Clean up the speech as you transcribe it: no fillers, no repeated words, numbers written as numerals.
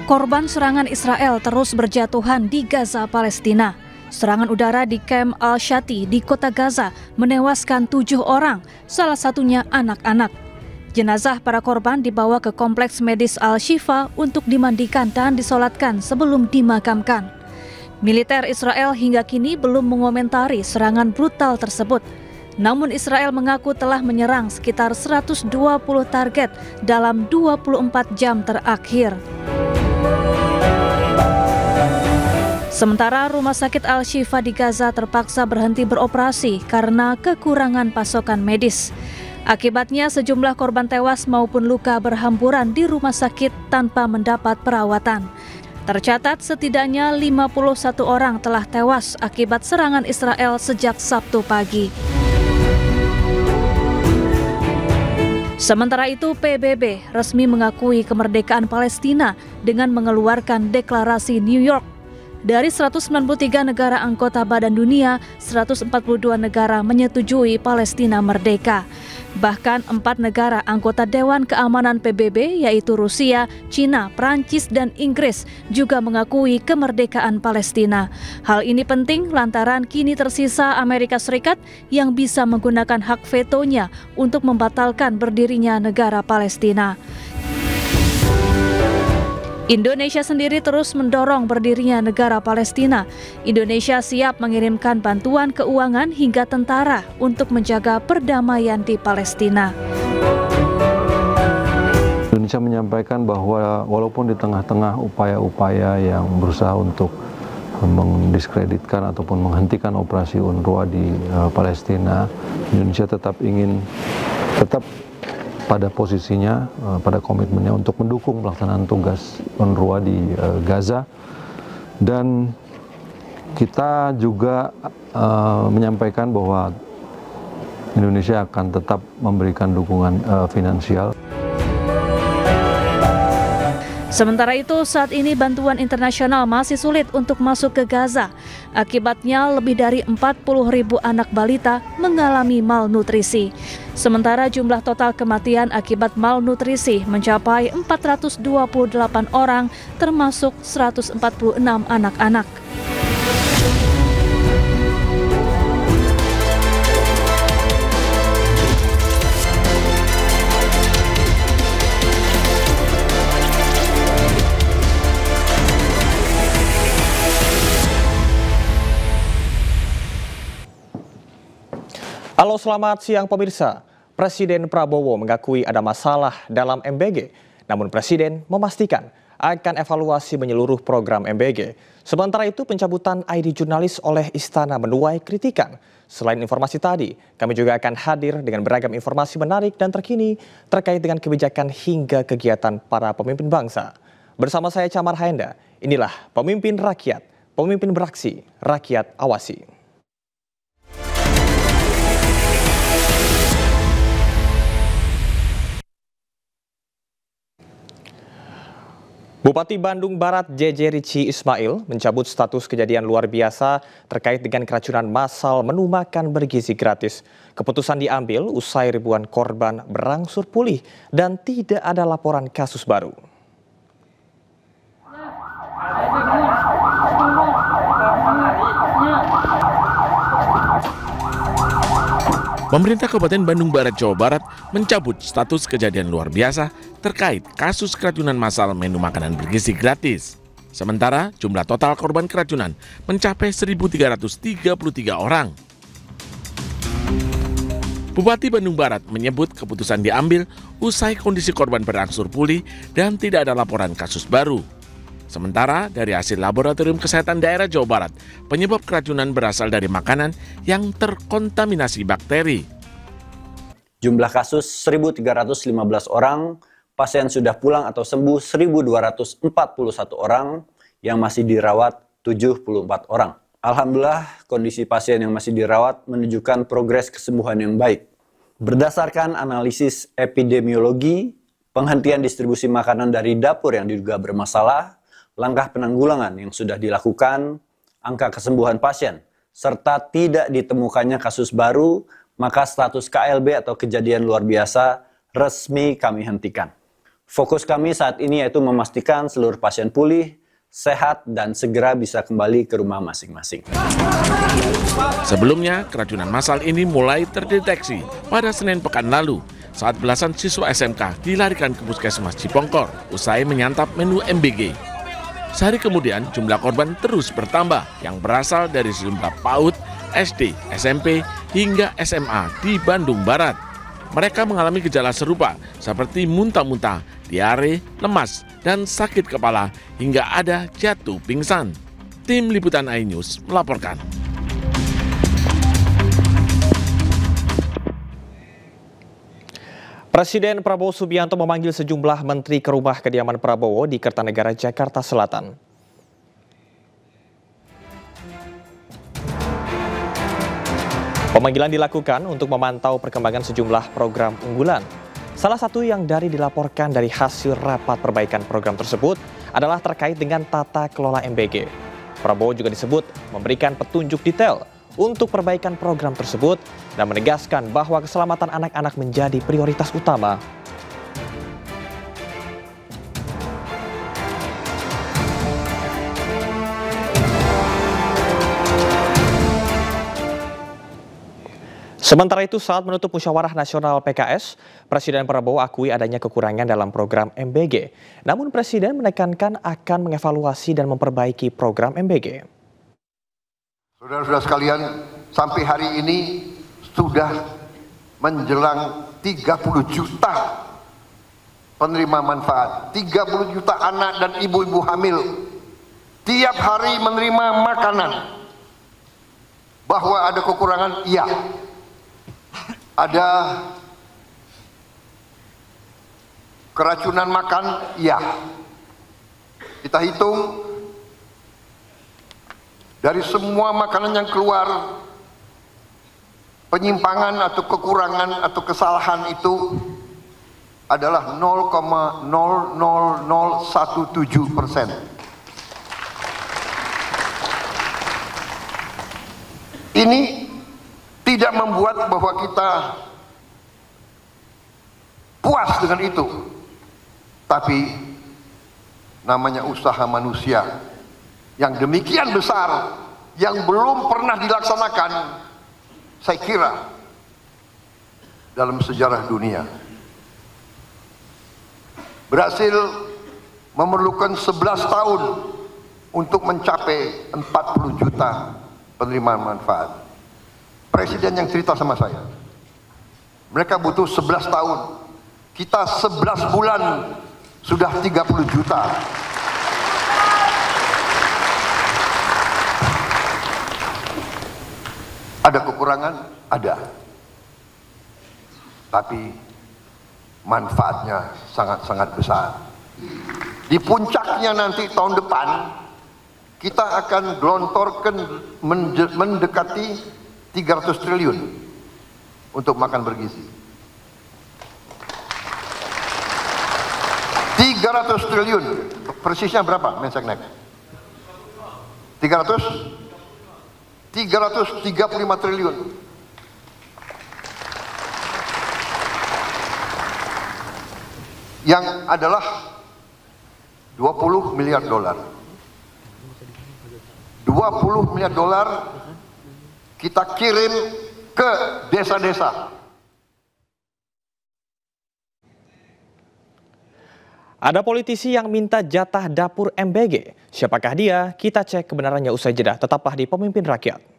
Korban serangan Israel terus berjatuhan di Gaza, Palestina. Serangan udara di Camp Al-Shati di kota Gaza menewaskan 7 orang, salah satunya anak-anak. Jenazah para korban dibawa ke kompleks medis Al-Shifa untuk dimandikan dan disolatkan sebelum dimakamkan. Militer Israel hingga kini belum mengomentari serangan brutal tersebut. Namun Israel mengaku telah menyerang sekitar 120 target dalam 24 jam terakhir. Sementara Rumah Sakit Al-Shifa di Gaza terpaksa berhenti beroperasi karena kekurangan pasokan medis. Akibatnya sejumlah korban tewas maupun luka berhamburan di rumah sakit tanpa mendapat perawatan. Tercatat setidaknya 51 orang telah tewas akibat serangan Israel sejak Sabtu pagi. Sementara itu, PBB resmi mengakui kemerdekaan Palestina dengan mengeluarkan deklarasi New York. Dari 193 negara anggota Badan Dunia, 142 negara menyetujui Palestina merdeka. Bahkan 4 negara anggota Dewan Keamanan PBB yaitu Rusia, Cina, Prancis, dan Inggris juga mengakui kemerdekaan Palestina. Hal ini penting lantaran kini tersisa Amerika Serikat yang bisa menggunakan hak vetonya untuk membatalkan berdirinya negara Palestina. Indonesia sendiri terus mendorong berdirinya negara Palestina. Indonesia siap mengirimkan bantuan keuangan hingga tentara untuk menjaga perdamaian di Palestina. Indonesia menyampaikan bahwa walaupun di tengah-tengah upaya-upaya yang berusaha untuk mendiskreditkan ataupun menghentikan operasi UNRWA di Palestina, Indonesia tetap pada posisinya, pada komitmennya untuk mendukung pelaksanaan tugas UNRWA di Gaza. Dan kita juga menyampaikan bahwa Indonesia akan tetap memberikan dukungan finansial. Sementara itu, saat ini bantuan internasional masih sulit untuk masuk ke Gaza. Akibatnya, lebih dari 40.000 anak balita mengalami malnutrisi. Sementara jumlah total kematian akibat malnutrisi mencapai 428 orang, termasuk 146 anak-anak. Halo, selamat siang pemirsa. Presiden Prabowo mengakui ada masalah dalam MBG. Namun Presiden memastikan akan evaluasi menyeluruh program MBG. Sementara itu pencabutan ID jurnalis oleh Istana menuai kritikan. Selain informasi tadi, kami juga akan hadir dengan beragam informasi menarik dan terkini terkait dengan kebijakan hingga kegiatan para pemimpin bangsa. Bersama saya Camar Haenda, inilah Pemimpin Rakyat, Pemimpin Beraksi, Rakyat Awasi. Bupati Bandung Barat JJ Ritchie Ismail mencabut status kejadian luar biasa terkait dengan keracunan massal menu makan bergizi gratis. Keputusan diambil usai ribuan korban berangsur pulih dan tidak ada laporan kasus baru. Pemerintah Kabupaten Bandung Barat, Jawa Barat mencabut status kejadian luar biasa terkait kasus keracunan massal menu makanan bergizi gratis. Sementara jumlah total korban keracunan mencapai 1.333 orang. Bupati Bandung Barat menyebut keputusan diambil usai kondisi korban berangsur pulih dan tidak ada laporan kasus baru. Sementara dari hasil Laboratorium Kesehatan Daerah Jawa Barat, penyebab keracunan berasal dari makanan yang terkontaminasi bakteri. Jumlah kasus 1.315 orang, pasien sudah pulang atau sembuh 1.241 orang, yang masih dirawat 74 orang. Alhamdulillah, kondisi pasien yang masih dirawat menunjukkan progres kesembuhan yang baik. Berdasarkan analisis epidemiologi, penghentian distribusi makanan dari dapur yang diduga bermasalah, langkah penanggulangan yang sudah dilakukan, angka kesembuhan pasien, serta tidak ditemukannya kasus baru, maka status KLB atau kejadian luar biasa resmi kami hentikan. Fokus kami saat ini yaitu memastikan seluruh pasien pulih, sehat, dan segera bisa kembali ke rumah masing-masing. Sebelumnya, keracunan massal ini mulai terdeteksi pada Senin pekan lalu saat belasan siswa SMK dilarikan ke Puskesmas Cipongkor usai menyantap menu MBG. Sehari kemudian, jumlah korban terus bertambah yang berasal dari sejumlah PAUD, SD, SMP, hingga SMA di Bandung Barat. Mereka mengalami gejala serupa seperti muntah-muntah, diare, lemas, dan sakit kepala hingga ada jatuh pingsan. Tim Liputan iNews melaporkan. Presiden Prabowo Subianto memanggil sejumlah menteri ke rumah kediaman Prabowo di Kertanegara, Jakarta Selatan. Pemanggilan dilakukan untuk memantau perkembangan sejumlah program unggulan. Salah satu yang dilaporkan dari hasil rapat perbaikan program tersebut adalah terkait dengan tata kelola MBG. Prabowo juga disebut memberikan petunjuk detail untuk perbaikan program tersebut dan menegaskan bahwa keselamatan anak-anak menjadi prioritas utama. Sementara itu, saat menutup musyawarah nasional PKS, Presiden Prabowo akui adanya kekurangan dalam program MBG. Namun Presiden menekankan akan mengevaluasi dan memperbaiki program MBG. Saudara-saudara sekalian, sampai hari ini sudah menjelang 30 juta penerima manfaat. 30 juta anak dan ibu-ibu hamil tiap hari menerima makanan. Bahwa ada kekurangan, iya. Ada keracunan makan, iya. Kita hitung dari semua makanan yang keluar, penyimpangan atau kekurangan atau kesalahan itu adalah 0,00017%. Ini tidak membuat bahwa kita puas dengan itu, tapi namanya usaha manusia yang demikian besar yang belum pernah dilaksanakan, saya kira dalam sejarah dunia. Berhasil memerlukan 11 tahun untuk mencapai 40 juta penerima manfaat. Presiden yang cerita sama saya, mereka butuh 11 tahun, kita 11 bulan sudah 30 juta. Ada kekurangan? Ada. Tapi manfaatnya sangat-sangat besar. Di puncaknya nanti tahun depan, kita akan gelontorkan mendekati 300 triliun untuk makan bergizi. 300 triliun, persisnya berapa Menseknek? 335 triliun. Yang adalah 20 miliar dolar. 20 miliar dolar kita kirim ke desa-desa. Ada politisi yang minta jatah dapur MBG. Siapakah dia? Kita cek kebenarannya usai jeda. Tetaplah di Pemimpin Rakyat.